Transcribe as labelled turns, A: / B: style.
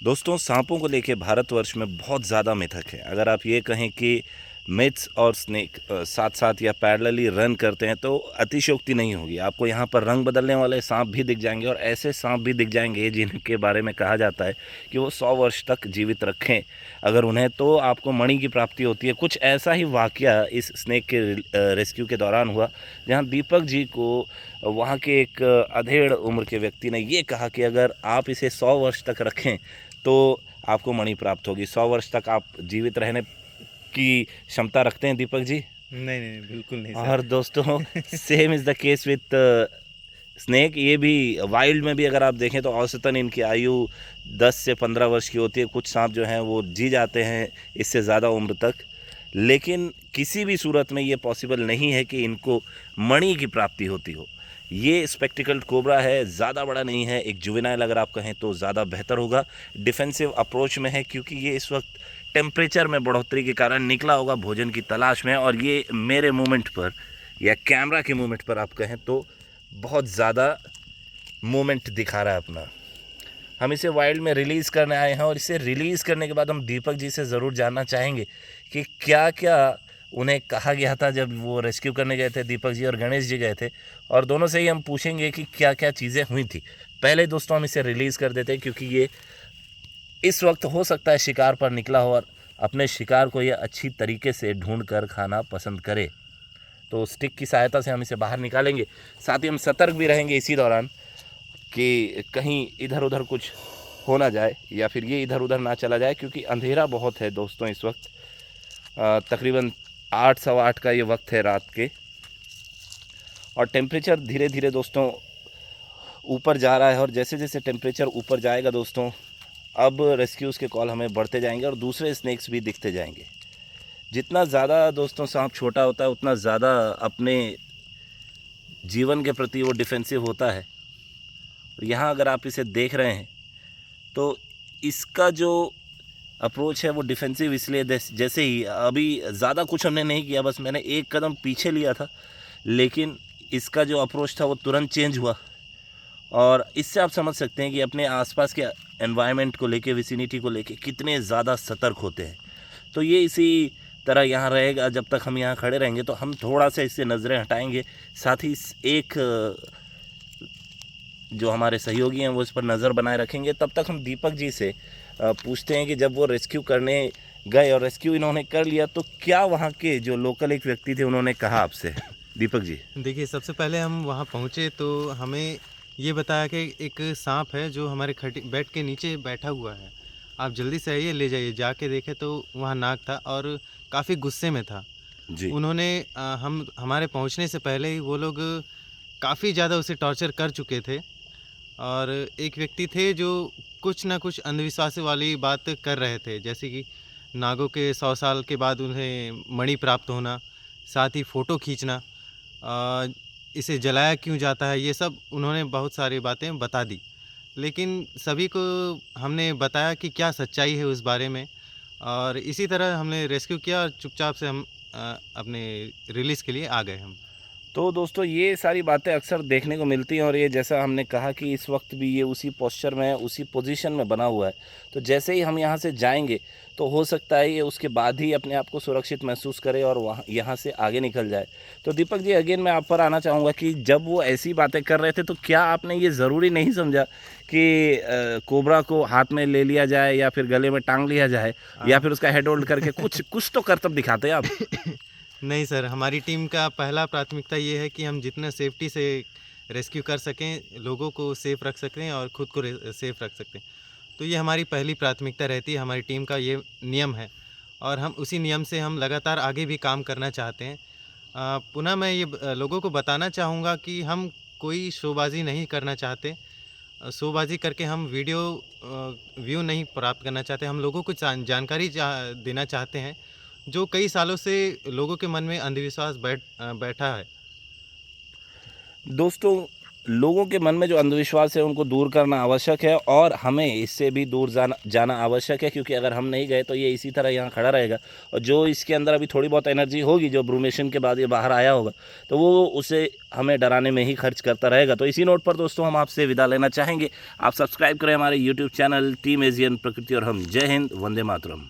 A: दोस्तों, सांपों को लेके भारतवर्ष में बहुत ज़्यादा मिथक है। अगर आप ये कहें कि मिथ्स और स्नेक साथ-साथ या पैरेलली रन करते हैं तो अतिशयोक्ति नहीं होगी। आपको यहाँ पर रंग बदलने वाले सांप भी दिख जाएँगे और ऐसे सांप भी दिख जाएँगे जिनके बारे में कहा जाता है कि वो 100 वर्ष तक जीवित रखें अगर उन्हें, तो आपको मणि की प्राप्ति होती है। कुछ ऐसा ही वाक़या इस स्नेक के रेस्क्यू के दौरान हुआ, जहाँ दीपक जी को वहाँ के एक अधेड़ उम्र के व्यक्ति ने ये कहा कि अगर आप इसे 100 वर्ष तक रखें तो आपको मणि प्राप्त होगी। 100 वर्ष तक आप जीवित रहने की क्षमता रखते हैं दीपक जी?
B: नहीं, नहीं, बिल्कुल नहीं
A: और
B: सर।
A: दोस्तों, same is the case with snake. ये भी वाइल्ड में भी अगर आप देखें तो औसतन इनकी आयु 10 से 15 वर्ष की होती है। कुछ सांप जो हैं वो जी जाते हैं इससे ज़्यादा उम्र तक। लेकिन किसी भी सूरत में ये पॉसिबल नहीं है कि इनको मणि की प्राप्ति होती हो। ये स्पेक्टिकल्ड कोबरा है, ज़्यादा बड़ा नहीं है, एक जुवेनाइल अगर आप कहें तो ज़्यादा बेहतर होगा। डिफेंसिव अप्रोच में है क्योंकि ये इस वक्त टेम्परेचर में बढ़ोतरी के कारण निकला होगा भोजन की तलाश में, और ये मेरे मूवमेंट पर या कैमरा के मूवमेंट पर आप कहें तो बहुत ज़्यादा मूवमेंट दिखा रहा है अपना। हम इसे वाइल्ड में रिलीज़ करने आए हैं और इसे रिलीज़ करने के बाद हम दीपक जी से ज़रूर जानना चाहेंगे कि क्या क्या उन्हें कहा गया था जब वो रेस्क्यू करने गए थे। दीपक जी और गणेश जी गए थे, और दोनों से ही हम पूछेंगे कि क्या क्या चीज़ें हुई थी। पहले दोस्तों हम इसे रिलीज़ कर देते हैं क्योंकि ये इस वक्त हो सकता है शिकार पर निकला हो और अपने शिकार को ये अच्छी तरीके से ढूंढ कर खाना पसंद करे। तो स्टिक की सहायता से हम इसे बाहर निकालेंगे। साथ ही हम सतर्क भी रहेंगे इसी दौरान कि कहीं इधर उधर कुछ हो ना जाए या फिर ये इधर उधर ना चला जाए, क्योंकि अंधेरा बहुत है दोस्तों इस वक्त। तकरीबन 8 सवा 8 का ये वक्त है रात के, और टेम्परेचर धीरे धीरे दोस्तों ऊपर जा रहा है। और जैसे जैसे टेम्परेचर ऊपर जाएगा दोस्तों, अब रेस्क्यूज़ के कॉल हमें बढ़ते जाएंगे और दूसरे स्नेक्स भी दिखते जाएंगे। जितना ज़्यादा दोस्तों सांप छोटा होता है उतना ज़्यादा अपने जीवन के प्रति वो डिफेंसिव होता है। और यहाँ अगर आप इसे देख रहे हैं तो इसका जो अप्रोच है वो डिफेंसिव इसलिए जैसे ही अभी ज़्यादा कुछ हमने नहीं किया, बस मैंने एक कदम पीछे लिया था, लेकिन इसका जो अप्रोच था वो तुरंत चेंज हुआ। और इससे आप समझ सकते हैं कि अपने आसपास के एनवायरनमेंट को लेके, विसिनिटी को लेके कितने ज़्यादा सतर्क होते हैं। तो ये इसी तरह यहाँ रहेगा जब तक हम यहाँ खड़े रहेंगे। तो हम थोड़ा सा इससे नज़रें हटाएंगे, साथ ही एक जो हमारे सहयोगी हैं वो इस पर नज़र बनाए रखेंगे। तब तक हम दीपक जी से पूछते हैं कि जब वो रेस्क्यू करने गए और रेस्क्यू इन्होंने कर लिया तो क्या वहाँ के जो लोकल एक व्यक्ति थे उन्होंने कहा आपसे? दीपक जी।
B: देखिए, सबसे पहले हम वहाँ पहुँचे तो हमें ये बताया कि एक साँप है जो हमारे बेड के नीचे बैठा हुआ है। आप जल्दी से आइए, ले जाइए। जाके देखे तो वहाँ नाग था और काफ़ी गुस्से में था।
A: जी।
B: उन्होंने हम हमारे पहुँचने से पहले ही वो लोग काफ़ी ज़्यादा उसे टॉर्चर कर चुके थे। और एक व्यक्ति थे जो कुछ ना कुछ अंधविश्वास वाली बात कर रहे थे, जैसे कि नागों के 100 साल के बाद उन्हें मणि प्राप्त होना, साथ ही फ़ोटो खींचना, अ, इसे जलाया क्यों जाता है, ये सब उन्होंने बहुत सारी बातें बता दी। लेकिन सभी को हमने बताया कि क्या सच्चाई है उस बारे में, और इसी तरह हमने रेस्क्यू किया और चुपचाप से हम अपने रिलीज़ के लिए आ गए हम।
A: तो दोस्तों ये सारी बातें अक्सर देखने को मिलती हैं, और ये जैसा हमने कहा कि इस वक्त भी ये उसी पोस्चर में, उसी पोजीशन में बना हुआ है। तो जैसे ही हम यहाँ से जाएंगे तो हो सकता है ये उसके बाद ही अपने आप को सुरक्षित महसूस करे और वहाँ यहाँ से आगे निकल जाए। तो दीपक जी, अगेन मैं आप पर आना चाहूँगा कि जब वो ऐसी बातें कर रहे थे तो क्या आपने ये ज़रूरी नहीं समझा कि कोबरा को हाथ में ले लिया जाए या फिर गले में टांग लिया जाए या फिर उसका हेड होल्ड करके कुछ कुछ तो करतब दिखाते आप?
B: नहीं सर, हमारी टीम का पहला प्राथमिकता ये है कि हम जितना सेफ्टी से रेस्क्यू कर सकें, लोगों को सेफ़ रख सकें और ख़ुद को सेफ़ रख सकें। तो ये हमारी पहली प्राथमिकता रहती है, हमारी टीम का ये नियम है और हम उसी नियम से हम लगातार आगे भी काम करना चाहते हैं। पुनः मैं ये लोगों को बताना चाहूँगा कि हम कोई शोबाज़ी नहीं करना चाहते। शोबाज़ी करके हम वीडियो व्यू नहीं प्राप्त करना चाहते। हम लोगों को जानकारी देना चाहते हैं, जो कई सालों से लोगों के मन में अंधविश्वास बैठा है।
A: दोस्तों, लोगों के मन में जो अंधविश्वास है उनको दूर करना आवश्यक है, और हमें इससे भी दूर जाना आवश्यक है, क्योंकि अगर हम नहीं गए तो ये इसी तरह यहाँ खड़ा रहेगा, और जो इसके अंदर अभी थोड़ी बहुत एनर्जी होगी जो ब्रूमेशन के बाद ये बाहर आया होगा, तो वो उसे हमें डराने में ही खर्च करता रहेगा। तो इसी नोट पर दोस्तों हम आपसे विदा लेना चाहेंगे। आप सब्सक्राइब करें हमारे यूट्यूब चैनल टीम एशियन प्रकृति और हम। जय हिंद, वंदे मातरम।